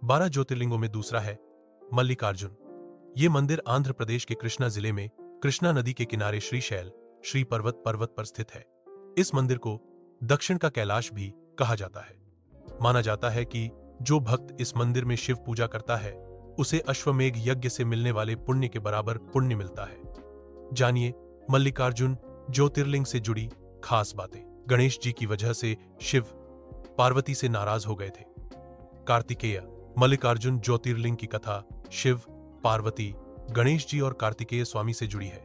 12 ज्योतिर्लिंगों में दूसरा है मल्लिकार्जुन। ये मंदिर आंध्र प्रदेश के कृष्णा जिले में कृष्णा नदी के किनारे श्रीशैल श्री पर्वत पर स्थित है। इस मंदिर को दक्षिण का कैलाश भी कहा जाता है। माना जाता है कि जो भक्त इस मंदिर में शिव पूजा करता है उसे अश्वमेघ यज्ञ से मिलने वाले पुण्य के बराबर पुण्य मिलता है। जानिए मल्लिकार्जुन ज्योतिर्लिंग से जुड़ी खास बातें। गणेश जी की वजह से शिव पार्वती से नाराज हो गए थे। कार्तिकेय मल्लिकार्जुन ज्योतिर्लिंग की कथा शिव, पार्वती, गणेश जी और कार्तिकेय स्वामी से जुड़ी है।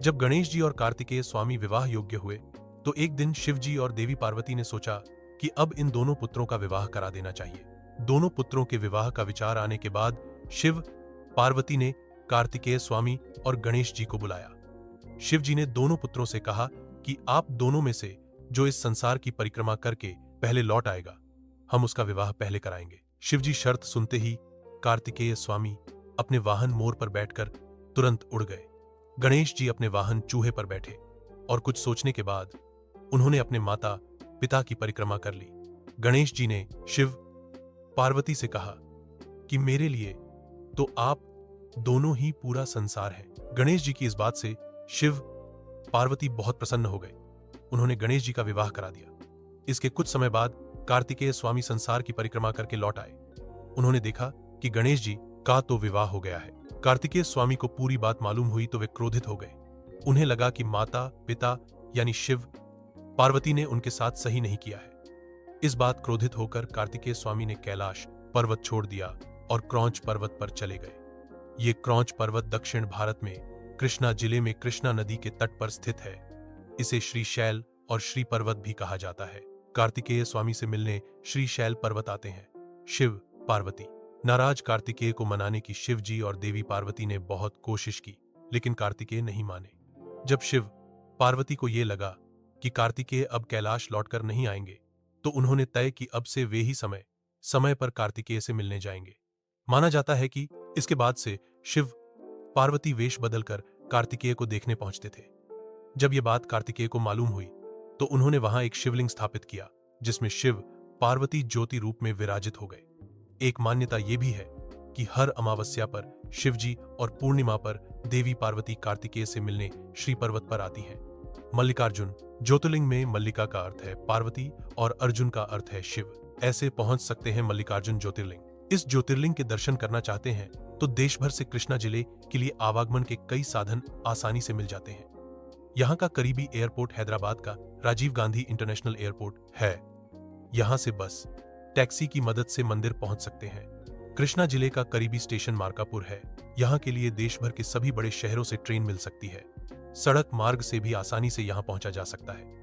जब गणेश जी और कार्तिकेय स्वामी विवाह योग्य हुए तो एक दिन शिव जी और देवी पार्वती ने सोचा कि अब इन दोनों पुत्रों का विवाह करा देना चाहिए। दोनों पुत्रों के विवाह का विचार आने के बाद शिव, पार्वती ने कार्तिकेय स्वामी और गणेश जी को बुलाया। शिव जी ने दोनों पुत्रों से कहा कि आप दोनों में से जो इस संसार की परिक्रमा करके पहले लौट आएगा, हम उसका विवाह पहले कराएंगे। शिव जी शर्त सुनते ही कार्तिकेय स्वामी अपने वाहन मोर पर बैठकर तुरंत उड़ गए। गणेश जी अपने वाहन चूहे पर बैठे और कुछ सोचने के बाद उन्होंने अपने माता पिता की परिक्रमा कर ली। गणेश जी ने शिव, पार्वती से कहा कि मेरे लिए तो आप दोनों ही पूरा संसार है। गणेश जी की इस बात से शिव, पार्वती बहुत प्रसन्न हो गए। उन्होंने गणेश जी का विवाह करा दिया। इसके कुछ समय बाद कार्तिकेय स्वामी संसार की परिक्रमा करके लौट आए। उन्होंने देखा कि गणेश जी का तो विवाह हो गया है। कार्तिकेय स्वामी को पूरी बात मालूम हुई तो वे क्रोधित हो गए। उन्हें लगा कि माता पिता यानी शिव, पार्वती ने उनके साथ सही नहीं किया है। इस बात क्रोधित होकर कार्तिकेय स्वामी ने कैलाश पर्वत छोड़ दिया और क्रौंच पर्वत पर चले गए। ये क्रौंच पर्वत दक्षिण भारत में कृष्णा जिले में कृष्णा नदी के तट पर स्थित है। इसे श्रीशैल और श्री पर्वत भी कहा जाता है। कार्तिकेय स्वामी से मिलने श्रीशैल पर्वत आते हैं शिव, पार्वती। नाराज कार्तिकेय को मनाने की शिव जी और देवी पार्वती ने बहुत कोशिश की, लेकिन कार्तिकेय नहीं माने। जब शिव, पार्वती को यह लगा कि कार्तिकेय अब कैलाश लौटकर नहीं आएंगे तो उन्होंने तय कि अब से वे ही समय पर कार्तिकेय से मिलने जाएंगे। माना जाता है कि इसके बाद से शिव, पार्वती वेश बदलकर कार्तिकेय को देखने पहुंचते थे। जब यह बात कार्तिकेय को मालूम हुई तो उन्होंने वहां एक शिवलिंग स्थापित किया जिसमें शिव, पार्वती ज्योति रूप में विराजित हो गए। एक मान्यता यह भी है कि हर अमावस्या पर शिव जी और पूर्णिमा पर देवी पार्वती कार्तिकेय से मिलने श्री पर्वत पर आती हैं। मल्लिकार्जुन ज्योतिर्लिंग में मल्लिका का अर्थ है पार्वती और अर्जुन का अर्थ है शिव। ऐसे पहुंच सकते हैं मल्लिकार्जुन ज्योतिर्लिंग। इस ज्योतिर्लिंग के दर्शन करना चाहते हैं तो देश भर से कृष्णा जिले के लिए आवागमन के कई साधन आसानी से मिल जाते हैं। यहाँ का करीबी एयरपोर्ट हैदराबाद का राजीव गांधी इंटरनेशनल एयरपोर्ट है। यहाँ से बस, टैक्सी की मदद से मंदिर पहुंच सकते हैं। कृष्णा जिले का करीबी स्टेशन मार्कापुर है। यहाँ के लिए देश भर के सभी बड़े शहरों से ट्रेन मिल सकती है। सड़क मार्ग से भी आसानी से यहाँ पहुंचा जा सकता है।